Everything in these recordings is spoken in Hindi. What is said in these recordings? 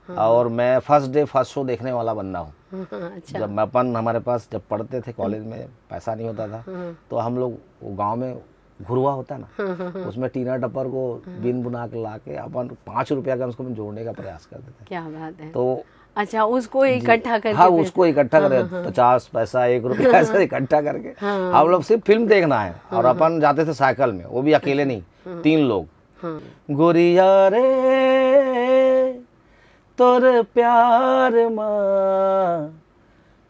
और मैं फर्स्ट डे फर्स्ट शो देखने वाला बंदा हूँ। अच्छा। जब हमारे पास जब पढ़ते थे कॉलेज में पैसा नहीं होता था, तो हम लोग वो गांव में घुरुआ होता है ना, उसमें टीना टप्पर को बिन बुना के ला के अपन 5 रुपया का उसको जोड़ने का प्रयास करते थे। क्या बात है। तो अच्छा, उसको इकट्ठा करके हाँ, फिर- उसको इकट्ठा करे 50 पैसा 1 रुपया ऐसे इकट्ठा करके हम लोग सिर्फ फिल्म देखना है। और अपन जाते थे साइकिल में, वो भी अकेले नहीं, 3 लोग। गोरिया रे तोर प्यार माँ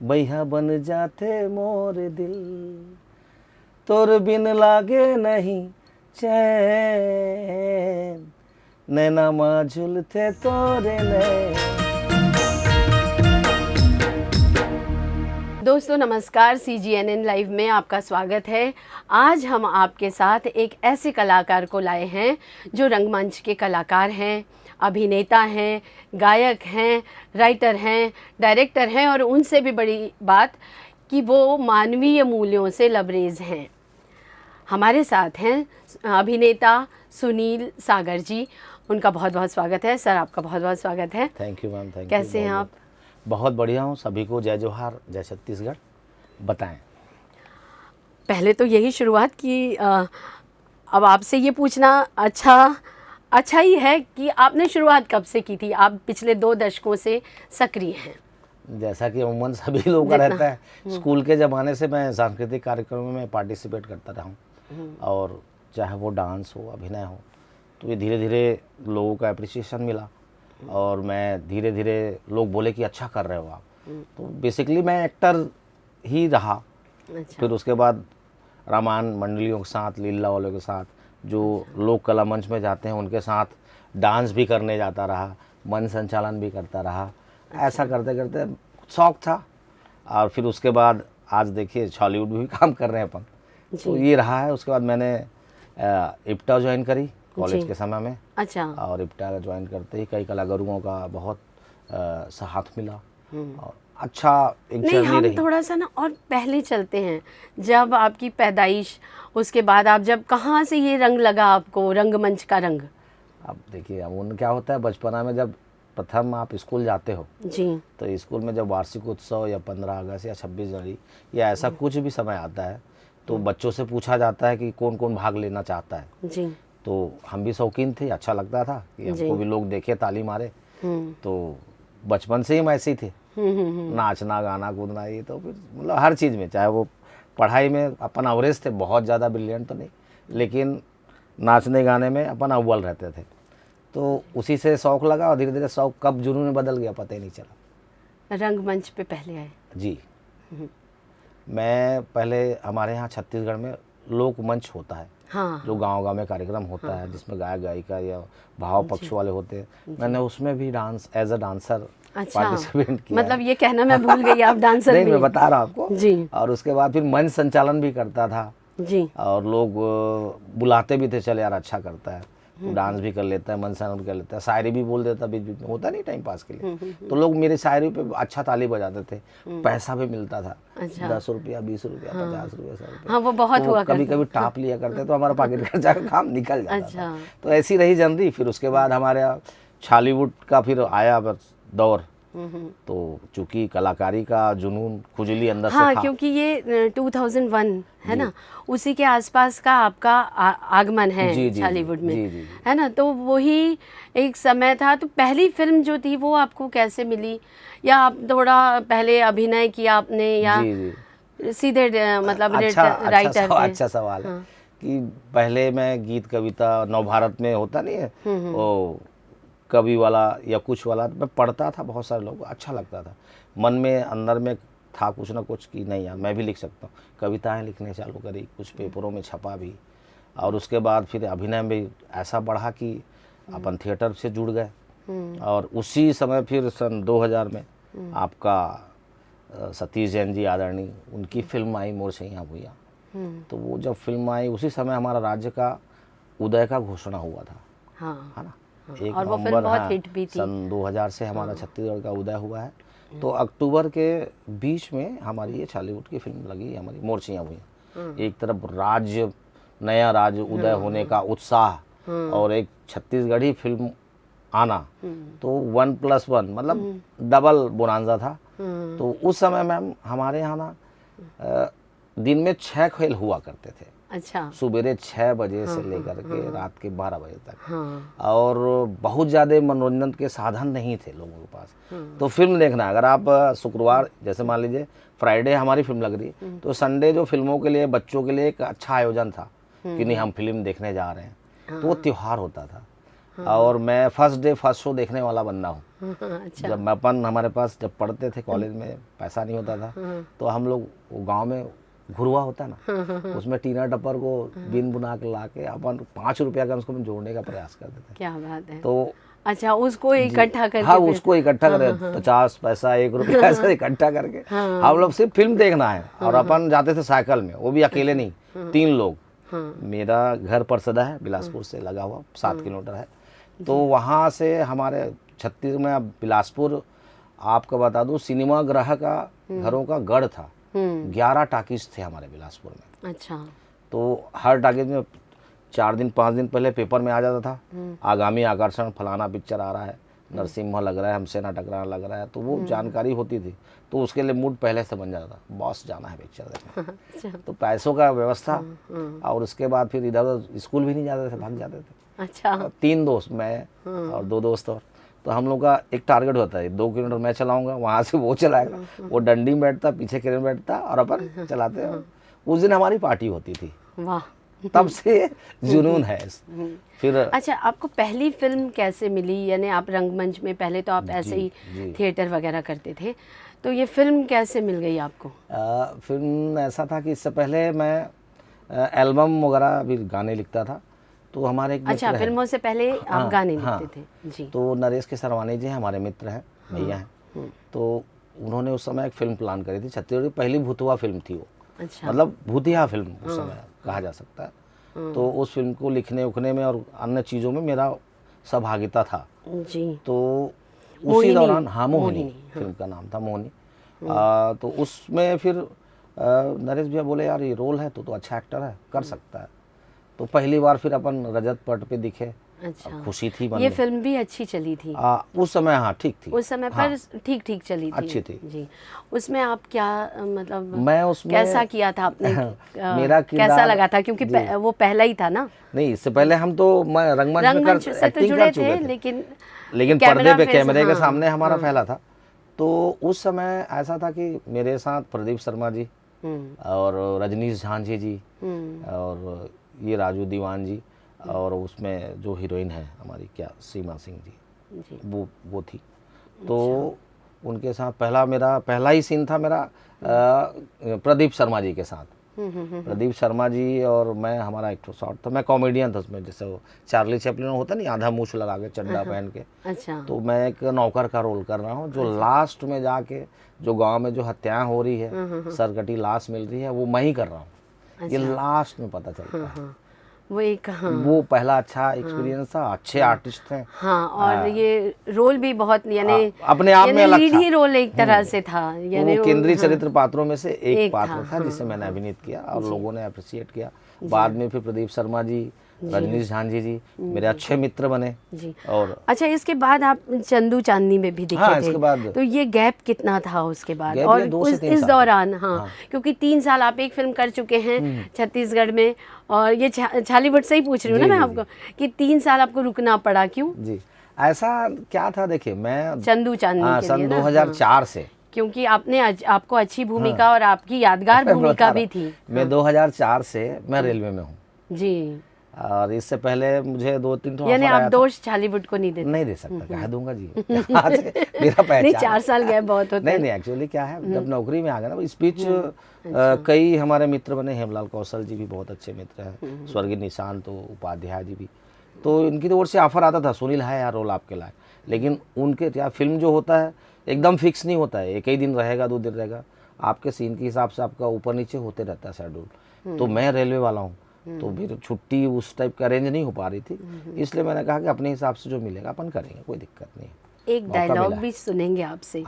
बैहा बन जाते मोर दिल, तोर बिन लागे नहीं चैन, नैना माँ झुलते तोरे नैन। दोस्तों नमस्कार, CGNN लाइव में आपका स्वागत है। आज हम आपके साथ एक ऐसे कलाकार को लाए हैं जो रंगमंच के कलाकार हैं, अभिनेता हैं, गायक हैं, राइटर हैं, डायरेक्टर हैं और उनसे भी बड़ी बात कि वो मानवीय मूल्यों से लबरेज हैं। हमारे साथ हैं अभिनेता सुनील सागर जी। उनका बहुत बहुत स्वागत है। सर, आपका बहुत बहुत स्वागत है। Thank you ma'am, thank you. कैसे हैं आप? बहुत बढ़िया हूँ। सभी को जय जोहार, जय छत्तीसगढ़। बताएं। पहले तो यही शुरुआत कि अब आपसे ये पूछना अच्छा ही है कि आपने शुरुआत कब से की थी? आप पिछले 2 दशकों से सक्रिय हैं। जैसा कि अमूमन सभी लोगों का रहता है, स्कूल के ज़माने से मैं सांस्कृतिक कार्यक्रमों में पार्टिसिपेट करता रहा हूँ, और चाहे वो डांस हो, अभिनय हो, तो ये धीरे धीरे लोगों का अप्रिसिएशन मिला और मैं धीरे धीरे लोग बोले कि अच्छा कर रहे हो आप। तो बेसिकली मैं एक्टर ही रहा। अच्छा। फिर उसके बाद रामायण मंडलियों के साथ, लीला वालों के साथ, जो लोक कला मंच में जाते हैं उनके साथ डांस भी करने जाता रहा, मंच संचालन भी करता रहा। ऐसा करते करते शौक था। और फिर उसके बाद आज देखिए हॉलीवुड में भी काम कर रहे हैं अपन। तो ये रहा है। उसके बाद मैंने इप्टा ज्वाइन करी कॉलेज के समय में। अच्छा। और इप्टा ज्वाइन करते ही कई कलाकारों का बहुत साथ मिला और अच्छा एक नहीं, जर्नी हम रही। थोड़ा सा ना और पहले चलते हैं। जब आपकी पैदाइश, उसके बाद आप जब कहाँ से ये रंग लगा आपको, रंगमंच का रंग? अब देखिए, अब उन क्या होता है, बचपना में जब प्रथम आप स्कूल जाते हो जी। तो स्कूल में जब वार्षिक उत्सव या 15 अगस्त या 26 जनवरी या ऐसा कुछ भी समय आता है, तो बच्चों से पूछा जाता है कि कौन कौन भाग लेना चाहता है। जी। तो हम भी शौकीन थे, अच्छा लगता था कि हमको भी लोग देखे, ताली मारे। तो बचपन से ही हम ऐसे ही थे, नाचना, गाना, कूदना, ये तो फिर मतलब हर चीज़ में, चाहे वो पढ़ाई में अपन एवरेज थे, बहुत ज़्यादा ब्रिलियंट तो नहीं, लेकिन नाचने गाने में अपन अव्वल रहते थे। तो उसी से शौक़ लगा और धीरे धीरे शौक़ कब जुनून में बदल गया पता ही नहीं चला। रंगमंच पे पहले आए? जी, मैं पहले, हमारे यहाँ छत्तीसगढ़ में लोक मंच होता है। हाँ। जो गांव-गांव में कार्यक्रम होता है, जिसमें गायक गायिका या भाव पक्ष वाले होते हैं, मैंने उसमें भी dance as a dancer participate किया। मतलब ये कहना मैं भूल गई, आप डांसर नहीं, भी मैं बता रहा हूँ आपको। जी। और उसके बाद फिर मंच संचालन भी करता था जी। और लोग बुलाते भी थे, चल यार अच्छा करता है, तो डांस भी कर लेता है, मंच संचालन कर लेता है, शायरी भी बोल देता बीच बीच में, होता नहीं टाइम पास के लिए। तो लोग मेरे शायरी पे अच्छा ताली बजाते थे, पैसा भी मिलता था। अच्छा। 10 रुपया, 20 रुपया, 50 रुपया, 100 रुपया। हाँ, वो बहुत हुआ कभी कभी टाप लिया करते, तो हमारा पॉकेट खर्चा का काम निकल जाता था। अच्छा। तो ऐसी रही जनरी। फिर उसके बाद हमारे हॉलीवुड का फिर आया दौर। तो चूंकि कलाकारी का जुनून खुजली अंदर से हाँ, था। क्योंकि ये 2001 है ना, उसी के आसपास का आपका आगमन है हॉलीवुड में। जी। है ना, तो वही एक समय था। तो पहली फिल्म जो थी वो आपको कैसे मिली, या आप थोड़ा पहले अभिनय किया आपने, या जी। सीधे मतलब राइटर थे? अच्छा सवाल है कि पहले मैं गीत कविता नवभारत में होता नहीं है, वो कवि वाला या कुछ वाला, मैं पढ़ता था, बहुत सारे लोग, अच्छा लगता था, मन में अंदर में था कुछ ना कुछ कि नहीं यार मैं भी लिख सकता हूँ। कविताएं लिखने चालू करी, कुछ पेपरों में छपा भी। और उसके बाद फिर अभिनय में ऐसा बढ़ा कि अपन थिएटर से जुड़ गए। और उसी समय फिर सन 2000 में आपका सतीश जैन जी आदरणीय, उनकी फिल्म आई मोर सैयां भुइयां। तो वो जब फिल्म आई, उसी समय हमारा राज्य का उदय का घोषणा हुआ था। हाँ। है ना, हाँ, और वो फिल्म बहुत हिट भी थी। सन 2000 से हमारा छत्तीसगढ़ का उदय हुआ है। तो अक्टूबर के बीच में हमारी ये हॉलीवुड की फिल्म लगी, हमारी मोर सैयां भुइयां। एक तरफ राज्य, नया राज्य उदय होने का उत्साह, और एक छत्तीसगढ़ी फिल्म आना, तो 1+1 मतलब डबल बोनांजा था। तो उस समय मैम हमारे यहाँ ना दिन में 6 खेल हुआ करते थे। अच्छा। सुबेरे 6 बजे से लेकर के रात के 12 बजे तक। और बहुत ज़्यादा मनोरंजन के साधन नहीं थे लोगों के पास। तो फिल्म देखना, अगर आप शुक्रवार जैसे मान लीजिए फ्राइडे हमारी फिल्म लग रही, तो संडे जो फिल्मों के लिए बच्चों के लिए एक अच्छा आयोजन था कि नहीं हम फिल्म देखने जा रहे हैं, तो वो त्यौहार होता था। और मैं फर्स्ट डे फर्स्ट शो देखने वाला बंदा हूँ। अच्छा। जब अपन हमारे पास जब पढ़ते थे कॉलेज में, पैसा नहीं होता था, तो हम लोग गांव में घुरुआ होता ना, उसमें टीना टप्पर को बिन बुना के ला के अपन 5 रुपया का उसको जोड़ने का प्रयास करते थे। क्या बात है। तो अच्छा, उसको इकट्ठा करके हाँ, उसको इकट्ठा करे 50 पैसा 1 रुपया ऐसा इकट्ठा करके हम लोग सिर्फ फिल्म देखना है। और अपन जाते थे साइकिल में, वो भी अकेले नहीं, 3 लोग। मेरा घर परसदा है, बिलासपुर से लगा हुआ 7 किलोमीटर है। तो वहाँ से हमारे छत्तीसगढ़ में बिलासपुर, आपको बता दूं, सिनेमा ग्रह का घरों का गढ़ था। 11 टाकीज थे हमारे बिलासपुर में। अच्छा। तो हर टाकीज में 4 दिन 5 दिन पहले पेपर में आ जाता था, आगामी आकर्षण फलाना पिक्चर आ रहा है, नरसिम्हा लग रहा है, हमसे ना टकराना लग रहा है। तो वो जानकारी होती थी, तो उसके लिए मूड पहले से बन जाता था, बॉस जाना है पिक्चर देखने। तो पैसों का व्यवस्था, और उसके बाद फिर इधर उधर स्कूल भी नहीं जाते थे, भाग जाते थे। अच्छा। 3 दोस्त, मैं और 2 दोस्त और। तो हम लोग का एक टारगेट होता है, 2 किलोमीटर मैं चलाऊंगा, वहाँ से वो चलाएगा, वो डंडी में बैठता, पीछे केरे में बैठता, और अपन चलाते। उस दिन हमारी पार्टी होती थी। वाह। तब से जुनून है। फिर अच्छा, आपको पहली फिल्म कैसे मिली? यानी आप रंगमंच में, पहले तो आप ऐसे ही थिएटर वगैरह करते थे, तो ये फिल्म कैसे मिल गई आपको? फिल्म ऐसा था कि इससे पहले मैं एल्बम वगैरह भी गाने लिखता था। तो हमारे एक अच्छा, फिल्मों से पहले आप गाने लिखते थे? जी। तो नरेश के सरवानी जी हमारे मित्र हैं, भैया हैं। तो उन्होंने उस समय एक फिल्म प्लान करी थी, छत्तीसगढ़ की पहली भूतवा फिल्म थी वो। अच्छा। मतलब भूतिया फिल्म उस समय कहा जा सकता है। तो उस फिल्म को लिखने उखने में और अन्य चीज़ों में मेरा सहभागिता था। जी। तो उसी दौरान, हाँ, मोहिनी फिल्म का नाम था, मोहिनी। तो उसमें फिर नरेश भैया बोले यार ये रोल है, तो अच्छा एक्टर है, कर सकता है। तो पहली बार फिर अपन रजत पट पे दिखे। अच्छा। खुशी थी मन ये में। फिल्म भी अच्छी चली थी उस समय, हाँ ठीक थी, उस समय पर, ठीक ठीक चली थी, अच्छी थी। जी। उसमें आप क्या, मतलब मैं उसमें कैसा किया था आपने? मेरा कैसा लगा था? क्योंकि वो पहला ही था ना। नहीं, इससे पहले हम तो मैं रंगमंच से तो जुड़े थे, लेकिन पर्दे पे कैमरे के सामने हमारा पहला था। तो उस समय ऐसा था कि मेरे साथ प्रदीप शर्मा जी और रजनीश झांझी जी और ये राजू दीवान जी, और उसमें जो हीरोइन है हमारी, क्या, सीमा सिंह जी, वो थी। तो उनके साथ मेरा पहला ही सीन था मेरा प्रदीप शर्मा जी के साथ। प्रदीप शर्मा जी और मैं, हमारा एक शॉट था, मैं कॉमेडियन था उसमें, जैसे वो चार्ली चैपलिन होता नहीं, आधा मूछ लगा के चड्डा पहन के। अच्छा। तो मैं एक नौकर का रोल कर रहा हूँ, जो लास्ट में जाके जो गांव में जो हत्याएं हो रही है, सरकटी लाश मिल रही है, वो मैं ही कर रहा हूँ। ये लास्ट में पता चलता है। वो एक, वो पहला अच्छा एक्सपीरियंस था, अच्छे आर्टिस्ट थे। हाँ, और ये रोल भी बहुत, यानी अपने आप में अलग लीड था। ही रोल एक तरह से था, यानी वो केंद्रीय चरित्र पात्रों में से एक पात्र था जिसे मैंने अभिनीत किया और लोगों ने अप्रिशिएट किया। बाद में फिर प्रदीप शर्मा जी, रजनीश झांझी जी मेरे अच्छे मित्र बने जी। और अच्छा, इसके बाद आप चंदू चांदनी में भी दिखे हाँ, थे। इसके बाद तो ये गैप कितना था उसके बाद? गैप और ये 2 से 3 इस साल दौरान, हाँ, क्योंकि 3 साल आप एक फिल्म कर चुके हैं छत्तीसगढ़ में, और ये छालीवुड से ही पूछ रही हूँ ना मैं आपको कि 3 साल आपको रुकना पड़ा, क्यों? जी, ऐसा क्या था, देखिए मैं चंदू चांदनी के सन लिए ना, 2004 से, क्योंकि आपको अच्छी भूमिका और आपकी यादगार भूमिका भी थी। मैं 2004 से मैं रेलवे में हूँ जी। और इससे पहले मुझे 2-3 तो यानी ऑफर आप आया था। दोष छालीवुड को नहीं देते? नहीं दे सकता, कह दूंगा जी। आज मेरा पहचान नहीं, 4 साल गए बहुत होते हैं। नहीं, एक्चुअली क्या है, जब नौकरी में आ गया ना, इस बीच कई हमारे मित्र बने, हेमलाल कौशल जी भी बहुत अच्छे मित्र हैं, स्वर्गीय निशांत उपाध्याय जी भी। तो इनकी ओर से ऑफर आता था, सुनील है यार रोल आपके लायक, लेकिन उनके क्या, फिल्म जो होता है एकदम फिक्स नहीं होता है, एक ही दिन रहेगा 2 दिन रहेगा, आपके सीन के हिसाब से आपका ऊपर नीचे होते रहता है शेड्यूल। तो मैं रेलवे वाला हूँ, तो फिर छुट्टी उस टाइप का अरेंज नहीं हो पा रही थी, इसलिए मैंने कहा कि अपने हिसाब से जो मिलेगा अपन करेंगे, कोई दिक्कत नहीं है। एक डायलॉग भी सुनेंगे आपसे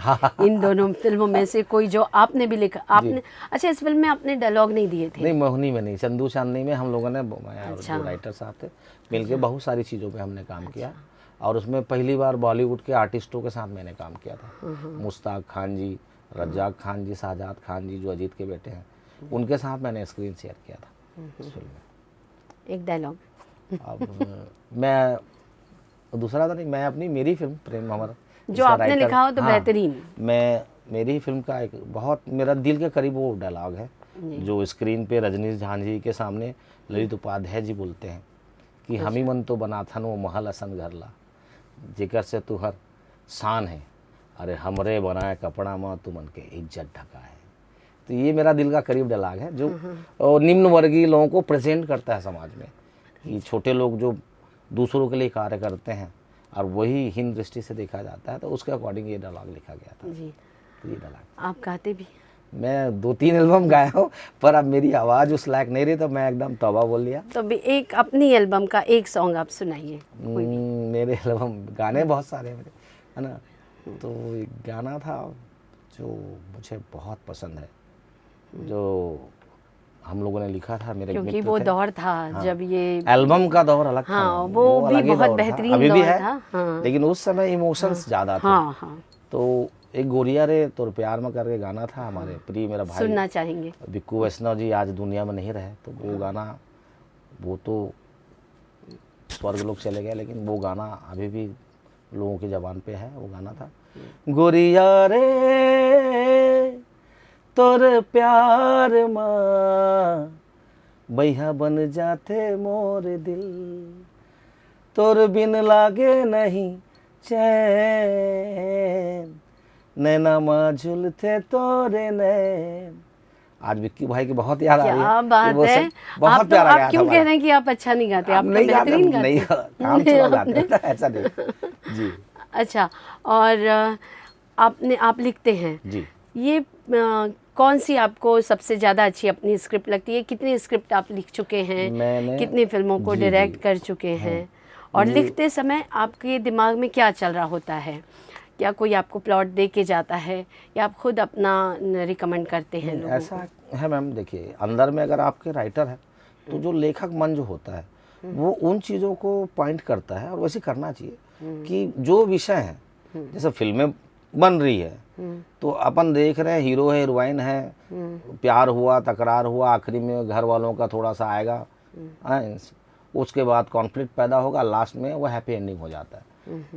इन दोनों फिल्मों में से कोई जो आपने भी लिखा, आपने। अच्छा, इस फिल्म में आपने डायलॉग नहीं दिए थे? नहीं, मोहिनी में नहीं, चंदू चांदनी में हम लोगों ने, जो राइटर साहब थे, मिलके बहुत सारी चीज़ों पे हमने काम किया। और उसमें पहली बार बॉलीवुड के आर्टिस्टों के साथ मैंने काम किया था। मुश्ताक खान जी, रज्जाक खान जी, शाहजाद खान जी जो अजीत के बेटे हैं, उनके साथ मैंने स्क्रीन शेयर किया था इस फिल्म में। एक डायलॉग। अब मैं दूसरा तो नहीं, मैं अपनी मेरी फिल्म प्रेम अमर जो आपने लिखा हो तो हाँ, बेहतरीन। मैं मेरी फिल्म का एक बहुत मेरा दिल के करीब वो डायलॉग है जो स्क्रीन पे रजनीश झांझी के सामने ललित उपाध्याय जी बोलते हैं कि हम ही मन तो बना था नो महल असन घरला, जिकर से तू हर शान है, अरे हमरे बनाए कपड़ा में तू मन के इज्जत ढका है। तो ये मेरा दिल का करीब डायलॉग है जो निम्न वर्गीय लोगों को प्रेजेंट करता है समाज में, कि छोटे लोग जो दूसरों के लिए कार्य करते हैं और वही हीन दृष्टि से देखा जाता है, तो उसके अकॉर्डिंग ये डायलॉग लिखा गया था। जी। तो ये डायलॉग आप गाते भी? मैं 2-3 एल्बम गाया हूँ, पर अब मेरी आवाज़ उस लायक नहीं रही तो मैं एकदम तौबा बोल लिया। तो भी एक अपनी एल्बम का एक सॉन्ग आप सुनाइए। मेरे एल्बम गाने बहुत सारे हैं मेरे, है ना। तो एक गाना था जो मुझे बहुत पसंद है, जो हम लोगों ने लिखा था, मेरे क्योंकि मित्र वो थे। दौर था जब ये एल्बम का दौर अलग था हाँ, मैम, वो भी अलग ही बहुत दौर था। बेहतरीन अभी भी दौर है, था। हाँ। लेकिन उस समय इमोशंस ज़्यादा थे। हाँ हाँ, तो एक गोरिया रे तोर प्यार में करके गाना था, हमारे प्रिय मेरा भाई सुनना चाहेंगे। बिक्कू वैष्णव जी आज दुनिया में नहीं रहे, तो वो गाना, वो तो स्वर्ग लोग चले गए, लेकिन वो गाना अभी भी लोगों की ज़बान पे है। वो गाना था, गोरिया रे तोर प्यार माँ बैहा बन जाते मोर दिल, तोर बिन लागे नहीं चैन, नैना माँ झुलते तोरे नैन। आज विक्की भाई की बहुत याद आ रही है। क्या बात वो है। सब बहुत आप तो प्यारा आप गाया था क्यों कह हमारा। रहे हैं कि आप अच्छा नहीं गाते? आप तो नहीं गाते, बेहतरीन गाते नहीं हैं। काम चला गाते हैं, ऐसा नहीं जी। अच्छा, और आप लिखते हैं जी। ये कौन सी आपको सबसे ज़्यादा अच्छी अपनी स्क्रिप्ट लगती है? कितनी स्क्रिप्ट आप लिख चुके हैं? मैंने कितनी फिल्मों को जी, डायरेक्ट जी। कर चुके हैं? और लिखते समय आपके दिमाग में क्या चल रहा होता है? क्या कोई आपको प्लॉट दे के जाता है या आप खुद अपना रिकमेंड करते हैं लोगों ऐसा है मैम, देखिए अंदर में अगर आपके राइटर है तो जो लेखक मन जो होता है वो उन चीज़ों को पॉइंट करता है, और वैसे करना चाहिए कि जो विषय है, जैसे फिल्में बन रही है तो अपन देख रहे हैं हीरो है, हीरोइन है, प्यार हुआ, तकरार हुआ, आखिरी में घर वालों का थोड़ा सा आएगा, उसके बाद कॉन्फ्लिक्ट पैदा होगा, लास्ट में वो हैप्पी एंडिंग हो जाता है।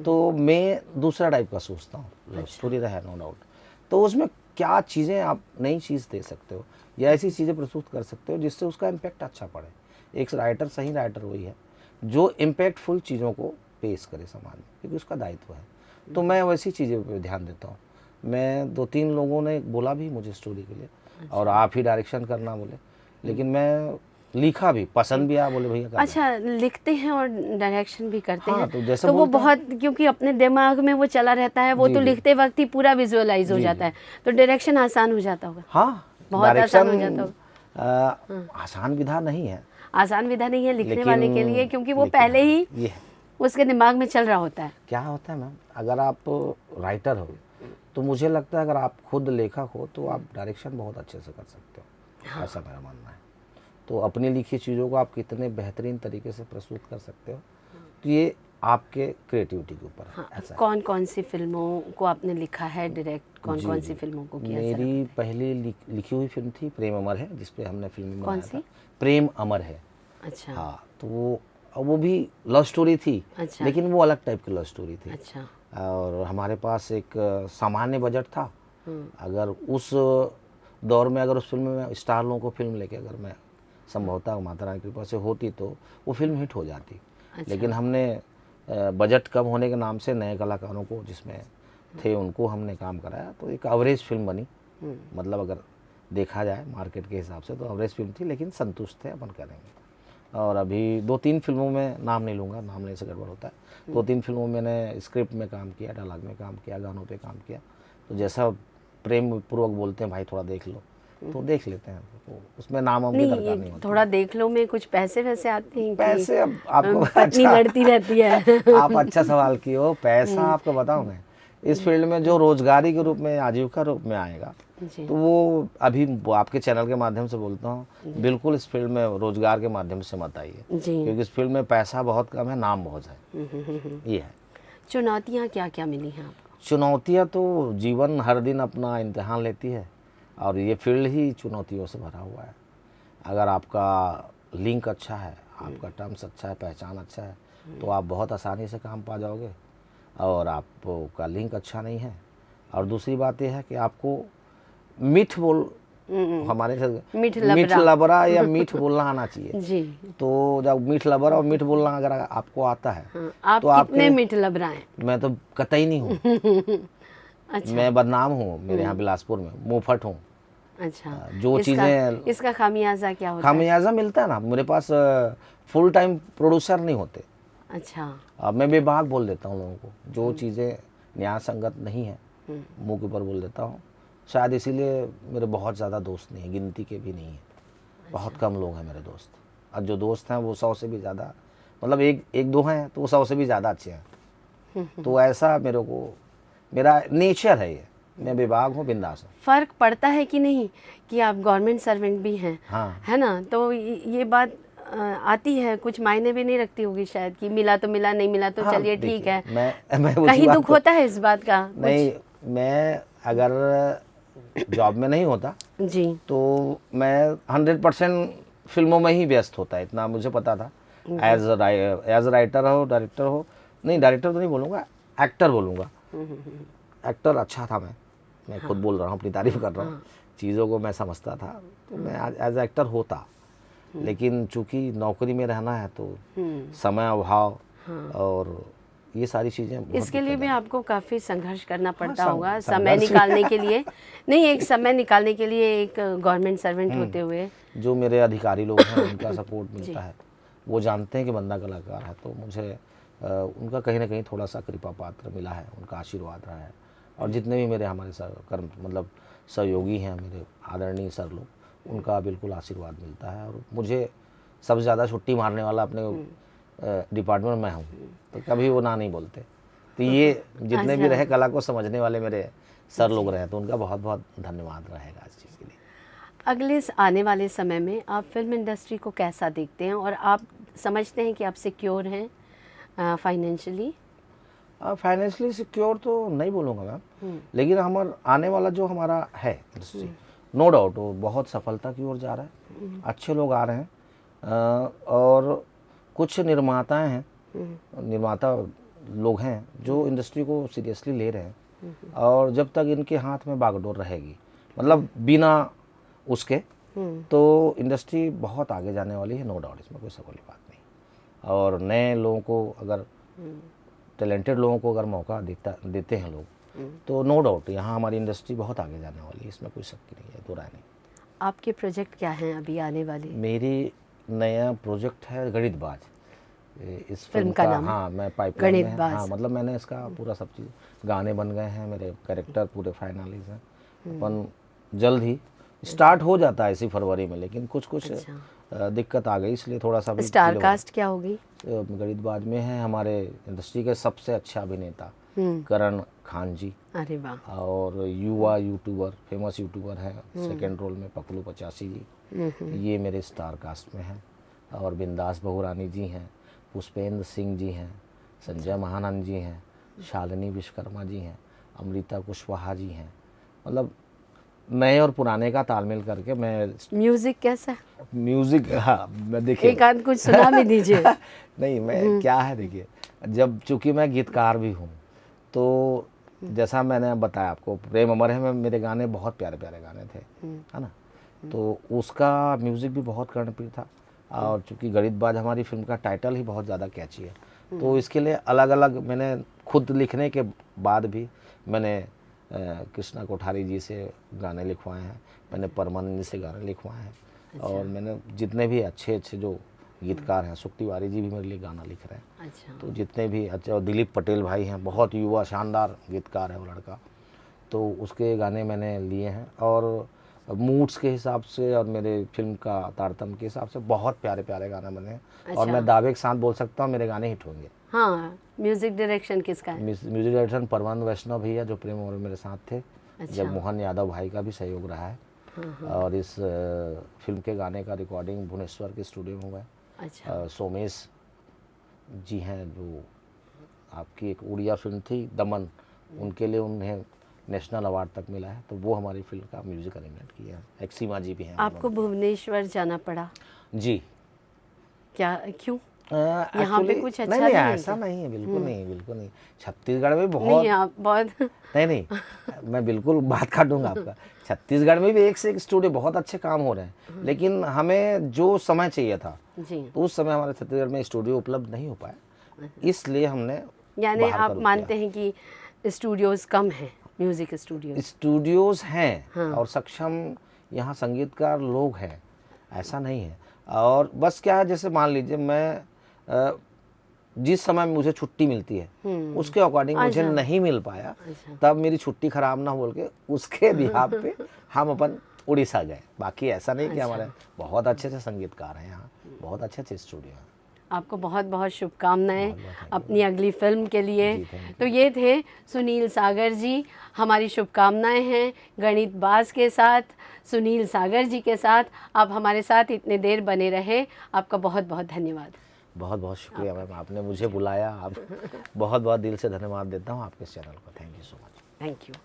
तो मैं दूसरा टाइप का सोचता हूँ, लव स्टोरी रहे नो डाउट, तो उसमें क्या चीज़ें आप नई चीज़ दे सकते हो या ऐसी चीज़ें प्रस्तुत कर सकते हो जिससे उसका इम्पैक्ट अच्छा पड़े। एक राइटर, सही राइटर वही है जो इम्पैक्टफुल चीज़ों को पेश करे समाज में, क्योंकि उसका दायित्व है। तो मैं वैसी चीज़ों पर ध्यान देता हूँ। मैं 2-3 लोगों ने बोला भी मुझे स्टोरी के लिए, और आप ही डायरेक्शन करना बोले, लेकिन मैं लिखा भी, पसंद भी आया, बोले भैया करना। अच्छा, लिखते हैं और डायरेक्शन भी करते हाँ, हैं तो जैसे तो वो बोलते हैं। बहुत, क्योंकि अपने दिमाग में वो चला रहता है, वो जी, तो जी। लिखते वक्त ही पूरा विजुअलाइज हो जी, जाता है, तो डायरेक्शन आसान हो जाता होगा। हाँ, बहुत आसान हो जाता डायरेक्शन आसान विधा नहीं है, आसान विधा नहीं है लिखने लेकिन वाले के लिए, क्योंकि वो लेकिन पहले ही ये है। उसके दिमाग में चल रहा होता है। क्या होता है मैम, अगर आप राइटर हो तो मुझे लगता है अगर आप खुद लेखक हो तो आप डायरेक्शन बहुत अच्छे से कर सकते हो। हाँ। ऐसा मेरा मानना है। तो अपनी लिखी चीज़ों को आप कितने बेहतरीन तरीके से प्रस्तुत कर सकते हो, तो ये आपके क्रिएटिविटी के ऊपर है। हाँ, ऐसा है। कौन कौन सी फिल्मों को आपने लिखा है डायरेक्ट? कौन कौन सी फिल्मों को किया? मेरी पहली लिखी हुई फिल्म थी प्रेम अमर है, जिसपे हमने फिल्म कौन बनाया सी? था, प्रेम अमर है। अच्छा। हाँ, तो वो भी लव स्टोरी थी। अच्छा। लेकिन वो अलग टाइप की लव स्टोरी थी। अच्छा। और हमारे पास एक सामान्य बजट था। अगर उस दौर में अगर उस फिल्म में स्टार लोगों को फिल्म लेके अगर मैं संभवतः माता रानी की कृपा से होती तो वो फिल्म हिट हो जाती। अच्छा। लेकिन हमने बजट कम होने के नाम से नए कलाकारों को जिसमें थे उनको हमने काम कराया, तो एक एवरेज फिल्म बनी। मतलब अगर देखा जाए मार्केट के हिसाब से तो एवरेज फिल्म थी, लेकिन संतुष्ट थे, अपन करेंगे। और अभी 2-3 फिल्मों में, नाम नहीं लूँगा, नाम लेने से गड़बड़ होता है, 2-3 फिल्मों में मैंने स्क्रिप्ट में काम किया, डायलॉग में काम किया, गानों पे काम किया। तो जैसा प्रेम पूर्वक बोलते हैं भाई थोड़ा देख लो, तो देख लेते हैं। तो उसमें नाम हम की दरकार नहीं होती। थोड़ा देख लो में कुछ पैसे वैसे आते हैं? पैसे अब आपको पत्नी लड़ती रहती है। आप अच्छा सवाल किए हो। पैसा आपको बताऊं मैं, इस फील्ड में जो रोजगारी के रूप में, आजीविका रूप में आएगा, तो वो अभी आपके चैनल के माध्यम से बोलता हूँ, बिल्कुल इस फील्ड में रोजगार के माध्यम से मत आइए, क्योंकि इस फील्ड में पैसा बहुत कम है, नाम बहुत है, ये है। चुनौतियाँ क्या क्या मिली हैं आपको? चुनौतियाँ तो जीवन हर दिन अपना इम्तिहान लेती है और ये फील्ड ही चुनौतियों से भरा हुआ है। अगर आपका लिंक अच्छा है, आपका टर्म्स अच्छा है, पहचान अच्छा है, तो आप बहुत आसानी से काम पा जाओगे। और आपका लिंक अच्छा नहीं है, और दूसरी बात यह है कि आपको मीठ बोल हमारे मीठ मीठ लबरा। लबरा या मीठ बोलना आना चाहिए। जी। तो जब मीठ लबरा और मीठ बोलना अगर आपको आता है हाँ, आप तो आपके कितने लिए, मीठ लबरा हैं? मैं तो कतई नहीं हूँ। अच्छा। मैं बदनाम हूँ, मेरे यहाँ बिलासपुर में मुंहफट हूँ। अच्छा। जो चीज़ें इसका खामियाजा क्या होता है? खामियाजा मिलता है ना, मेरे पास फुल टाइम प्रोड्यूसर नहीं होते। अच्छा। मैं बेबाक बोल देता हूँ लोगों को, जो चीज़ें न्याय संगत नहीं है मुंह के ऊपर बोल देता हूँ। शायद इसीलिए मेरे बहुत ज़्यादा दोस्त नहीं है, गिनती के भी नहीं है। बहुत कम लोग हैं मेरे दोस्त, और जो दोस्त हैं वो 100 से भी ज़्यादा, मतलब एक दो हैं तो वो 100 से भी ज़्यादा अच्छे हैं। तो ऐसा मेरे को, मेरा नेचर है ये, मैं बेबाक हूँ, बिंदास हूँ। फ़र्क पड़ता है कि नहीं कि आप गवर्नमेंट सर्वेंट भी हैं? हाँ। है ना, तो ये बात आती है, कुछ मायने भी नहीं रखती होगी शायद, कि मिला तो मिला, नहीं मिला तो हाँ, चलिए ठीक देखिए, है। मैं उसी कहीं बात दुख को, होता है इस बात का? नहीं, मैं अगर जॉब में नहीं होता जी। तो मैं 100% फिल्मों में ही व्यस्त होता, इतना मुझे पता था। एज राइटर हो, डायरेक्टर हो, नहीं डायरेक्टर तो नहीं बोलूँगा, एक्टर बोलूँगा। एक्टर अच्छा था, मैं खुद बोल रहा हूँ, अपनी तारीफ कर रहा हूँ। चीज़ों को मैं समझता था, तो मैं एज एक्टर होता। लेकिन चूंकि नौकरी में रहना है तो समय अभाव और ये सारी चीज़ें बहुत इसके लिए भी आपको काफ़ी संघर्ष करना पड़ता हाँ, होगा, समय संघर्ष भी निकालने के लिए। नहीं, एक समय निकालने के लिए, एक गवर्नमेंट सर्वेंट होते हुए। जो मेरे अधिकारी लोग हैं उनका सपोर्ट मिलता है, वो जानते हैं कि बंदा कलाकार है, तो मुझे उनका कहीं ना कहीं थोड़ा सा कृपा पात्र मिला है, उनका आशीर्वाद रहा है। और जितने भी मेरे हमारे कर्म मतलब सहयोगी हैं, मेरे आदरणीय सर लोग, उनका बिल्कुल आशीर्वाद मिलता है। और मुझे सबसे ज़्यादा छुट्टी मारने वाला अपने डिपार्टमेंट में हूँ, तो कभी वो ना नहीं बोलते। तो ये जितने भी रहे कला को समझने वाले मेरे सर लोग रहे, तो उनका बहुत बहुत धन्यवाद रहेगा इस चीज़ के लिए। अगले आने वाले समय में आप फिल्म इंडस्ट्री को कैसा देखते हैं, और आप समझते हैं कि आप सिक्योर हैं फाइनेंशियली? फाइनेंशियली सिक्योर तो नहीं बोलूँगा मैम, लेकिन हमारा आने वाला जो हमारा है इंडस्ट्री, नो डाउट वो बहुत सफलता की ओर जा रहा है। अच्छे लोग आ रहे हैं, और कुछ निर्माताएं हैं, निर्माता लोग हैं जो इंडस्ट्री को सीरियसली ले रहे हैं। और जब तक इनके हाथ में बागडोर रहेगी, मतलब बिना उसके, तो इंडस्ट्री बहुत आगे जाने वाली है, नो डाउट, इसमें कोई सवाल बात नहीं। और नए लोगों को अगर, टैलेंटेड लोगों को अगर मौका देते हैं लोग, तो नो डाउट यहाँ हमारी इंडस्ट्री बहुत आगे जाने वाली है, इसमें कोई शक नहीं है, दो राय नहीं। आपके प्रोजेक्ट क्या हैं अभी आने वाले? मेरी नया प्रोजेक्ट है गणितबाज, इस फिल्म का नाम? हाँ, मैं पाइपलाइन में है। गणितबाज। हाँ, मतलब मैंने इसका पूरा सब चीज़, गाने बन गए हैं, मेरे कैरेक्टर पूरे फाइनलाइज हैं। अपन जल्द ही स्टार्ट हो जाता है इसी फरवरी में, लेकिन कुछ दिक्कत आ गई, इसलिए थोड़ा सा भी स्टार कास्ट क्या होगी? गणितबाज में है हमारे इंडस्ट्री के सबसे अच्छे अभिनेता करण खान जी। अरे वाह। और युवा यूट्यूबर, फेमस यूट्यूबर हैं, सेकंड रोल में पकलू 85 जी, ये मेरे स्टार कास्ट में हैं। और बिंदास बहुरानी जी हैं, पुष्पेंद्र सिंह जी हैं, संजय महानंद जी हैं, शालिनी विश्वकर्मा जी हैं, अमृता कुशवाहा जी हैं। मतलब नए और पुराने का तालमेल करके मैं। म्यूजिक कैसा? म्यूजिक, हाँ, मैं देखिए एक आध कुछ सुना भी दीजिए। नहीं, मैं क्या है, देखिए, जब चूंकि मैं गीतकार भी हूँ, तो जैसा मैंने बताया आपको, प्रेम अमर है में मेरे गाने बहुत प्यारे प्यारे गाने थे, है ना, तो उसका म्यूज़िक भी बहुत कर्णप्रिय था। और चूंकि गणितबाज हमारी फिल्म का टाइटल ही बहुत ज़्यादा कैची है, तो इसके लिए अलग अलग मैंने खुद लिखने के बाद भी मैंने कृष्णा कोठारी जी से गाने लिखवाए हैं, मैंने परमानंद जी से गाने लिखवाए हैं। अच्छा। और मैंने जितने भी अच्छे अच्छे जो गीतकार हैं, सुख तिवारी जी भी मेरे लिए गाना लिख रहे हैं। अच्छा। तो जितने भी अच्छे, और दिलीप पटेल भाई हैं, बहुत युवा शानदार गीतकार है वो लड़का, तो उसके गाने मैंने लिए हैं। और मूड्स के हिसाब से और मेरे फिल्म का तारतम्य के हिसाब से बहुत प्यारे प्यारे गाने बने हैं। अच्छा। और मैं दावे के साथ बोल सकता हूँ मेरे गाने हिट होंगे। हाँ, म्यूजिक डायरेक्शन किसका है? म्यूजिक डायरेक्शन परमानंद वैष्णव भैया, जो प्रेम और मेरे साथ थे। अच्छा। जब मोहन यादव भाई का भी सहयोग रहा है। और इस फिल्म के गाने का रिकॉर्डिंग भुवनेश्वर के स्टूडियो में हुआ है। अच्छा। सोमेश जी हैं जो आपकी एक उड़िया फिल्म थी दमन, उनके लिए उन्हें नेशनल अवार्ड तक मिला है, तो वो हमारी फिल्म का म्यूजिक अरेंजमेंट किया है। एक सीमा जी भी हैं। आपको भुवनेश्वर जाना पड़ा, जी क्या क्यों? यहाँ पे actually- कुछ अच्छा नहीं नहीं नहीं है ऐसा क्या? नहीं है, बिल्कुल नहीं, बिल्कुल नहीं। छत्तीसगढ़ में बहुत नहीं आप बहुत नहीं नहीं मैं बिल्कुल बात काटूंगा आपका। छत्तीसगढ़ में भी एक से एक स्टूडियो बहुत अच्छे काम हो रहे हैं, लेकिन हमें जो समय चाहिए था जी, तो उस समय हमारे छत्तीसगढ़ में स्टूडियो उपलब्ध नहीं हो पाया, इसलिए हमने यानी बाहर का आप रुख मानते हैं कि स्टूडियोज कम हैं, म्यूजिक स्टूडियोज? स्टूडियोज हैं और सक्षम यहाँ संगीतकार लोग हैं, ऐसा नहीं है। और बस क्या है, जैसे मान लीजिए मैं जिस समय मुझे छुट्टी मिलती है उसके अकॉर्डिंग मुझे अच्छा। नहीं मिल पाया, अच्छा। तब मेरी छुट्टी खराब ना बोल के उसके बिहाफ पे हम अपन उड़ीसा गए। बाकी ऐसा नहीं कि हमारे बहुत अच्छे अच्छे संगीतकार हैं यहाँ, बहुत अच्छे अच्छे स्टूडियो हैं। आपको बहुत बहुत शुभकामनाएं बहुत thank you। अपनी अगली फिल्म के लिए। जी, thank you। तो ये थे सुनील सागर जी, हमारी शुभकामनाएं हैं गणित बाज के साथ, सुनील सागर जी के साथ। आप हमारे साथ इतने देर बने रहे, आपका बहुत बहुत धन्यवाद। बहुत बहुत शुक्रिया मैम, आपने मुझे बुलाया। आप बहुत बहुत दिल से धन्यवाद देता हूँ आपके चैनल को। Thank you so much. Thank you.